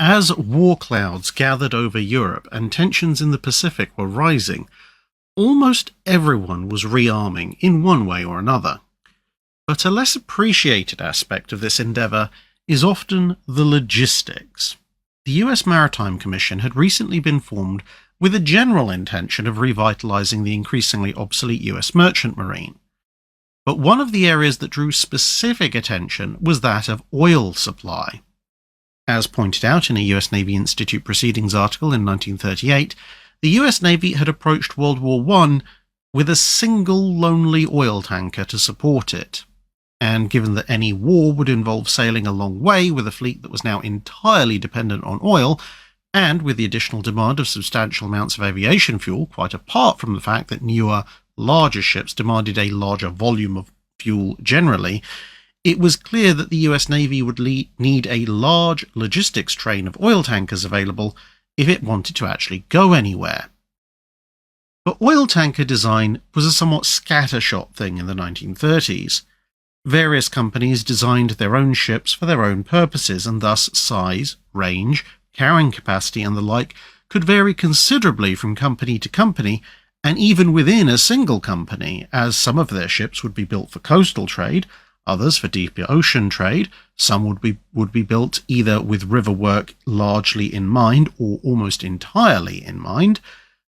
As war clouds gathered over Europe and tensions in the Pacific were rising, almost everyone was rearming in one way or another. But a less appreciated aspect of this endeavour is often the logistics. The US Maritime Commission had recently been formed with a general intention of revitalising the increasingly obsolete US merchant marine. But one of the areas that drew specific attention was that of oil supply. As pointed out in a US Navy Institute Proceedings article in 1938, the US Navy had approached World War I with a single lonely oil tanker to support it. And given that any war would involve sailing a long way with a fleet that was now entirely dependent on oil, and with the additional demand of substantial amounts of aviation fuel, quite apart from the fact that newer, larger ships demanded a larger volume of fuel generally, it was clear that the US Navy would need a large logistics train of oil tankers available if it wanted to actually go anywhere. But oil tanker design was a somewhat scattershot thing in the 1930s. Various companies designed their own ships for their own purposes, and thus size, range, carrying capacity and the like could vary considerably from company to company, and even within a single company, as some of their ships would be built for coastal trade, others for deep ocean trade, some would be built either with river work largely in mind or almost entirely in mind.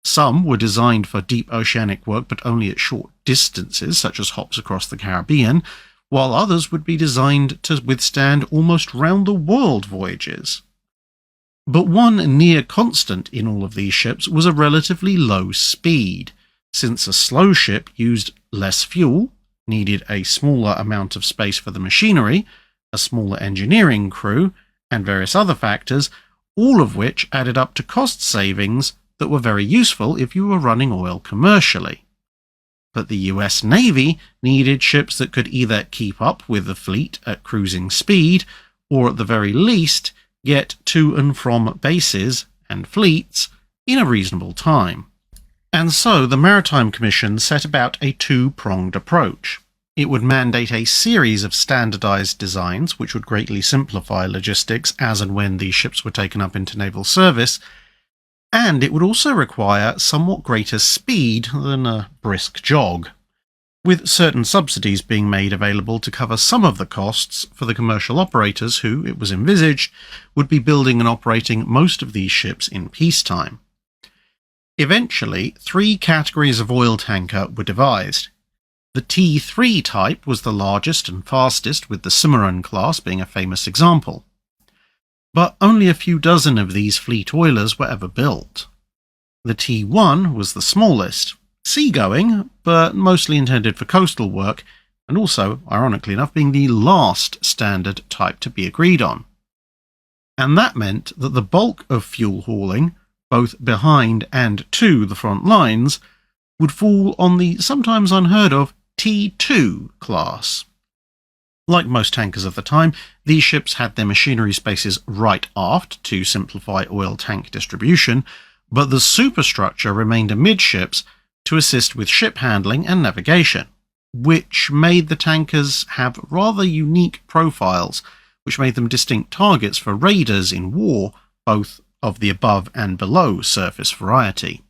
Some were designed for deep oceanic work but only at short distances, such as hops across the Caribbean, while others would be designed to withstand almost round-the-world voyages. But one near constant in all of these ships was a relatively low speed, since a slow ship used less fuel, needed a smaller amount of space for the machinery, a smaller engineering crew, and various other factors, all of which added up to cost savings that were very useful if you were running oil commercially. But the US Navy needed ships that could either keep up with the fleet at cruising speed, or at the very least get to and from bases and fleets in a reasonable time. And so the Maritime Commission set about a two-pronged approach. It would mandate a series of standardized designs which would greatly simplify logistics as and when these ships were taken up into naval service, and it would also require somewhat greater speed than a brisk jog, with certain subsidies being made available to cover some of the costs for the commercial operators who, it was envisaged, would be building and operating most of these ships in peacetime. Eventually, three categories of oil tanker were devised. The T3 type was the largest and fastest, with the Cimarron class being a famous example. But only a few dozen of these fleet oilers were ever built. The T1 was the smallest, seagoing, but mostly intended for coastal work, and also, ironically enough, being the last standard type to be agreed on. And that meant that the bulk of fuel hauling, both behind and to the front lines, would fall on the sometimes unheard of T2 class. Like most tankers of the time, these ships had their machinery spaces right aft to simplify oil tank distribution, but the superstructure remained amidships to assist with ship handling and navigation, which made the tankers have rather unique profiles, which made them distinct targets for raiders in war, both of the above and below surface variety.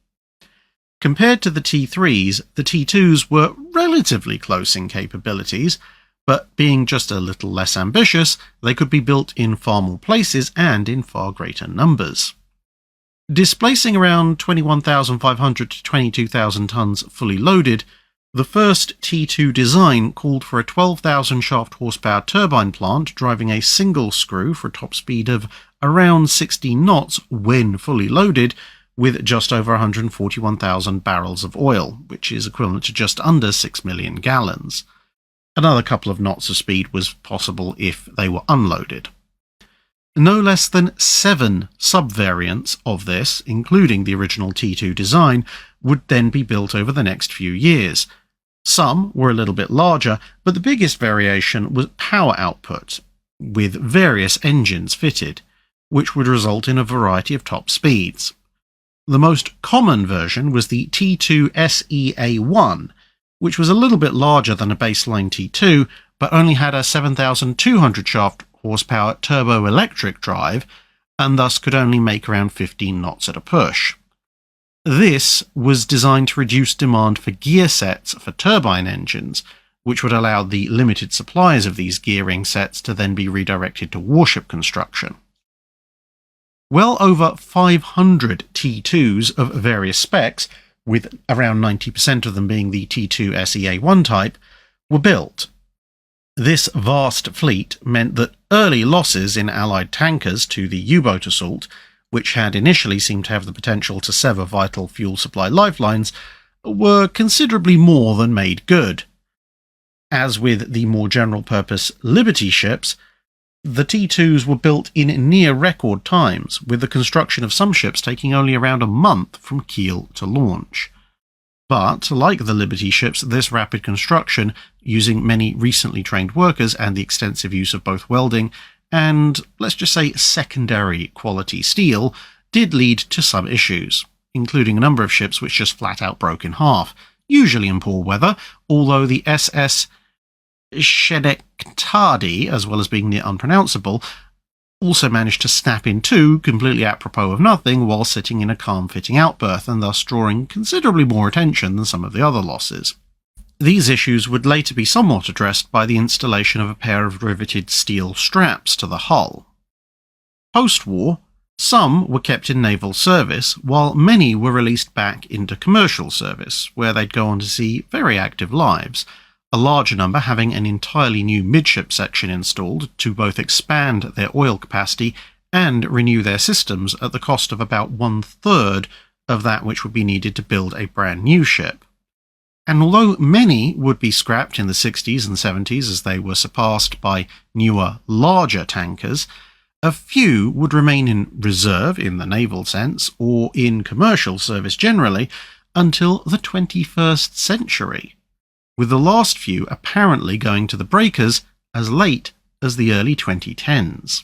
Compared to the T3s, the T2s were relatively close in capabilities, but being just a little less ambitious, they could be built in far more places and in far greater numbers. Displacing around 21,500 to 22,000 tons fully loaded, the first T2 design called for a 12,000 shaft horsepower turbine plant driving a single screw for a top speed of around 60 knots when fully loaded, with just over 141,000 barrels of oil, which is equivalent to just under 6 million gallons. Another couple of knots of speed was possible if they were unloaded. No less than 7 sub-variants of this, including the original T2 design, would then be built over the next few years. Some were a little bit larger, but the biggest variation was power output, with various engines fitted, which would result in a variety of top speeds. The most common version was the T2 SEA1, which was a little bit larger than a baseline T2, but only had a 7,200 shaft horsepower turbo-electric drive, and thus could only make around 15 knots at a push. This was designed to reduce demand for gear sets for turbine engines, which would allow the limited supplies of these gearing sets to then be redirected to warship construction. Well over 500 T2s of various specs, with around 90% of them being the T2 SEA-1 type, were built. This vast fleet meant that early losses in Allied tankers to the U-boat assault, which had initially seemed to have the potential to sever vital fuel supply lifelines, were considerably more than made good. As with the more general-purpose Liberty ships, the T2s were built in near record times, with the construction of some ships taking only around a month from keel to launch. But, like the Liberty ships, this rapid construction, using many recently trained workers and the extensive use of both welding and, let's just say, secondary quality steel, did lead to some issues, including a number of ships which just flat out broke in half, usually in poor weather, although the SS Schenectady, as well as being near unpronounceable, also managed to snap in two, completely apropos of nothing, while sitting in a calm fitting out berth, and thus drawing considerably more attention than some of the other losses. These issues would later be somewhat addressed by the installation of a pair of riveted steel straps to the hull. Post-war, some were kept in naval service, while many were released back into commercial service, where they'd go on to see very active lives, a larger number having an entirely new midship section installed to both expand their oil capacity and renew their systems at the cost of about 1/3 of that which would be needed to build a brand new ship. And although many would be scrapped in the 60s and 70s as they were surpassed by newer, larger tankers, a few would remain in reserve in the naval sense, or in commercial service generally, until the 21st century, with the last few apparently going to the breakers as late as the early 2010s.